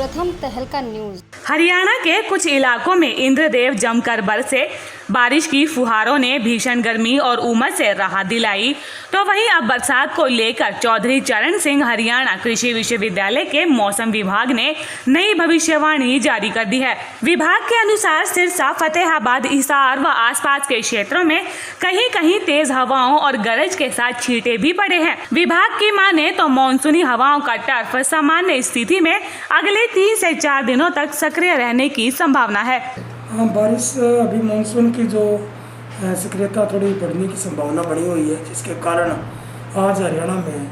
प्रथम तहलका न्यूज। हरियाणा के कुछ इलाकों में इंद्रदेव जमकर बरसे। बारिश की फुहारों ने भीषण गर्मी और उमस से राहत दिलाई। तो वहीं अब बरसात को लेकर चौधरी चरण सिंह हरियाणा कृषि विश्वविद्यालय के मौसम विभाग ने नई भविष्यवाणी जारी कर दी है। विभाग के अनुसार सिरसा, फतेहाबाद, हिसार व आसपास के क्षेत्रों में कहीं कहीं तेज हवाओं और गरज के साथ छींटे भी पड़े हैं। विभाग की माने तो मानसूनी हवाओं का टर्फ सामान्य स्थिति में अगले 3 से 4 दिनों तक सक्रिय रहने की संभावना है। बारिश अभी मानसून की जो सक्रियता थोड़ी बढ़ने की संभावना बनी हुई है, जिसके कारण आज हरियाणा में,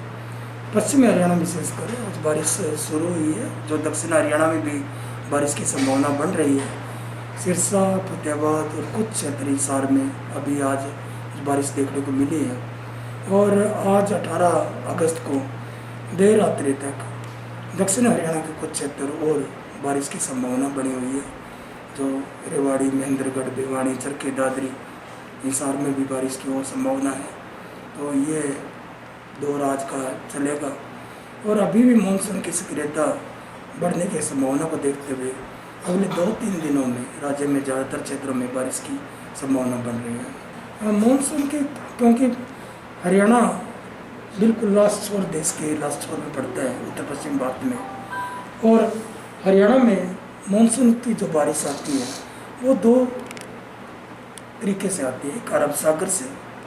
पश्चिमी हरियाणा विशेषकर आज बारिश शुरू हुई है। जो दक्षिण हरियाणा में भी बारिश की संभावना बन रही है। सिरसा, फतेहाबाद और कुछ क्षेत्र हिसार में अभी आज बारिश देखने को मिली है। और आज 18 अगस्त को देर रात्रि तक दक्षिण हरियाणा के कुछ क्षेत्र और बारिश की संभावना बनी हुई है। जो रेवाड़ी, महेंद्रगढ़, भिवानी, चरखी दादरी, हिसार में भी बारिश की और संभावना है। तो ये दौर आज का चलेगा और अभी भी मानसून की सक्रियता बढ़ने की संभावना को देखते हुए अगले 2-3 दिनों में राज्य में ज़्यादातर क्षेत्रों में बारिश की संभावना बन रही है। मानसून के, क्योंकि हरियाणा बिल्कुल लास्ट छोर, देश के लास्ट छोर में पड़ता है, उत्तर पश्चिम भाग में, और हरियाणा में मानसून की जो बारिश आती है वो 2 तरीके से आती है। एक अरब सागर से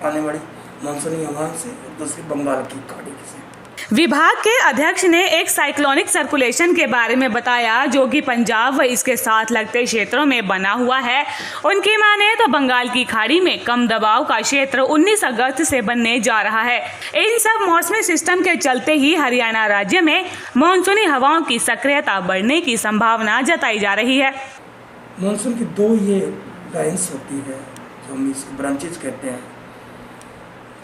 आने वाली मानसूनी हवाओं से और दूसरी बंगाल की खाड़ी से। विभाग के अध्यक्ष ने एक साइक्लोनिक सर्कुलेशन के बारे में बताया, जो कि पंजाब व इसके साथ लगते क्षेत्रों में बना हुआ है। उनकी माने तो बंगाल की खाड़ी में कम दबाव का क्षेत्र 19 अगस्त से बनने जा रहा है। इन सब मौसमी सिस्टम के चलते ही हरियाणा राज्य में मानसूनी हवाओं की सक्रियता बढ़ने की संभावना जताई जा रही है। मानसून की 2 ये लाइन्स होती है, जो हम इसको ब्रांचेज कहते हैं।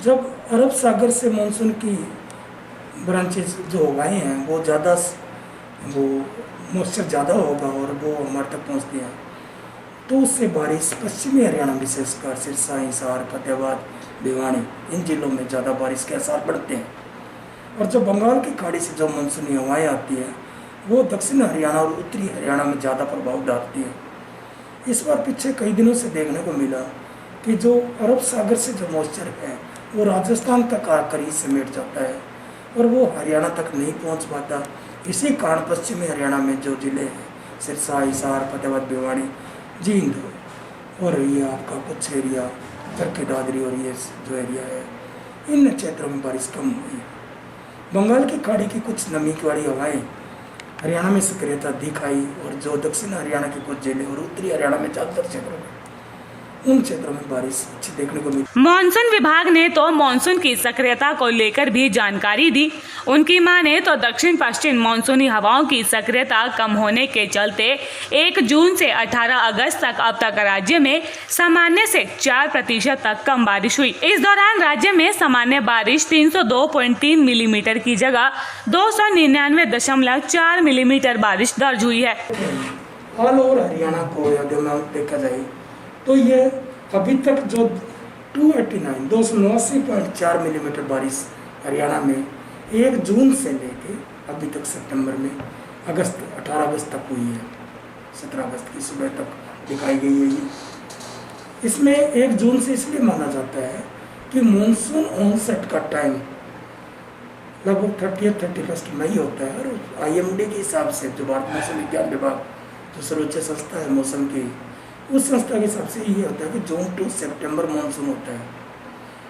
जब अरब सागर से मानसून की ब्रांचेस जो हवाएँ हैं वो ज़्यादा, वो मॉइस्चर ज़्यादा होगा और वो हमारे तक पहुँचती हैं, तो उससे बारिश पश्चिमी हरियाणा विशेषकर सिरसा, हिसार, फतेहाबाद, भिवानी, इन जिलों में ज़्यादा बारिश के आसार बढ़ते हैं। और जो बंगाल की खाड़ी से जो मानसूनी हवाएँ आती हैं वो दक्षिण हरियाणा और उत्तरी हरियाणा में ज़्यादा प्रभाव डालती हैं। इस बार पिछले कई दिनों से देखने को मिला कि जो अरब सागर से जो मॉइस्चर है वो राजस्थान तक आकर ही समेट जाता है और वो हरियाणा तक नहीं पहुंच पाता। इसी कारण पश्चिमी हरियाणा में जो जिले हैं, सिरसा, हिसार, फतेहाबाद, भिवानी, जींद और ये आपका कुछ एरिया चरखी दादरी और ये जो एरिया है, इन क्षेत्रों में बारिश कम हुई। बंगाल की खाड़ी की कुछ नमी वाली हवाएं हरियाणा में सक्रियता दिखाई और जो दक्षिण हरियाणा के कुछ जिले और उत्तरी हरियाणा में ज़्यादातर क्षेत्रों में, उन क्षेत्रों में बारिश अच्छी देखने को मिली। मानसून विभाग ने तो मानसून की सक्रियता को लेकर भी जानकारी दी। उनकी माने तो दक्षिण पश्चिम मानसूनी हवाओं की सक्रियता कम होने के चलते 1 जून से 18 अगस्त तक अब तक राज्य में सामान्य से 4% तक कम बारिश हुई। इस दौरान राज्य में सामान्य बारिश 302.3 मिलीमीटर की जगह 299.4 मिलीमीटर बारिश दर्ज हुई है। ऑल ओवर हरियाणा को यदि देखा जाए तो ये अभी तक जो 289.4 मिलीमीटर बारिश हरियाणा में 1 जून से लेके अभी तक सितंबर में 18 अगस्त तक हुई है। 17 अगस्त की सुबह तक दिखाई गई है। इसमें 1 जून से इसलिए माना जाता है कि मानसून ऑनसेट का टाइम लगभग 30-31 मई होता है। और IMD के हिसाब से, जो भारत मौसम विज्ञान विभाग जो सर्वोच्च संस्था है मौसम की, उस संस्था के हिसाब से ये होता है कि जून टू सितंबर मानसून होता है,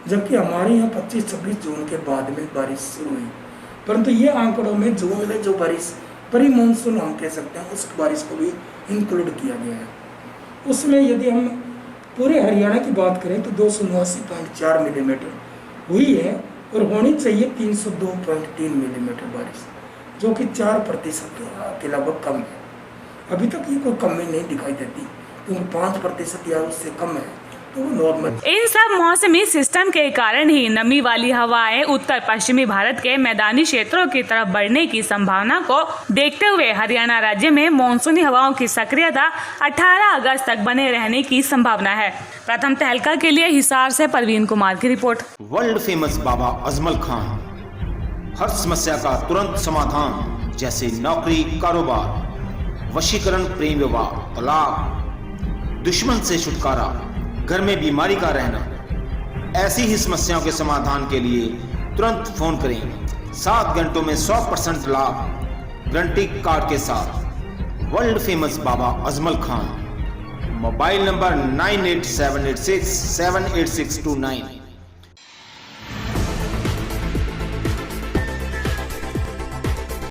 जबकि हमारे यहाँ 25-26 जून के बाद में बारिश शुरू हुई। परंतु ये आंकड़ों में जून में जो बारिश प्री मानसून हम कह सकते हैं, उस बारिश को भी इंक्लूड किया गया है। उसमें यदि हम पूरे हरियाणा की बात करें तो 279.4 मिलीमीटर हुई है और होनी चाहिए 302.3 मिलीमीटर बारिश, जो कि 4% के लगभग कम है। अभी तक ये कोई कमी नहीं दिखाई देती, क्योंकि 5% या उससे कम है तो वो नॉर्मल। इन सब मौसमी सिस्टम के कारण ही नमी वाली हवाएं उत्तर पश्चिमी भारत के मैदानी क्षेत्रों की तरफ बढ़ने की संभावना को देखते हुए हरियाणा राज्य में मानसूनी हवाओं की सक्रियता 18 अगस्त तक बने रहने की संभावना है। प्रथम तहलका के लिए हिसार से परवीन कुमार की report. World famous Baba Ajmal Khan, हर समस्या का तुरंत समाधान, जैसे नौकरी, कारोबार, वशीकरण, प्रेम विवाह, तलाक, दुश्मन से छुटकारा, घर में बीमारी का रहना, ऐसी ही समस्याओं के समाधान के लिए तुरंत फोन करें। 7 घंटों में 100% लाभ गारंटी कार्ड के साथ। World famous Baba Ajmal Khan. Mobile number 9878678629।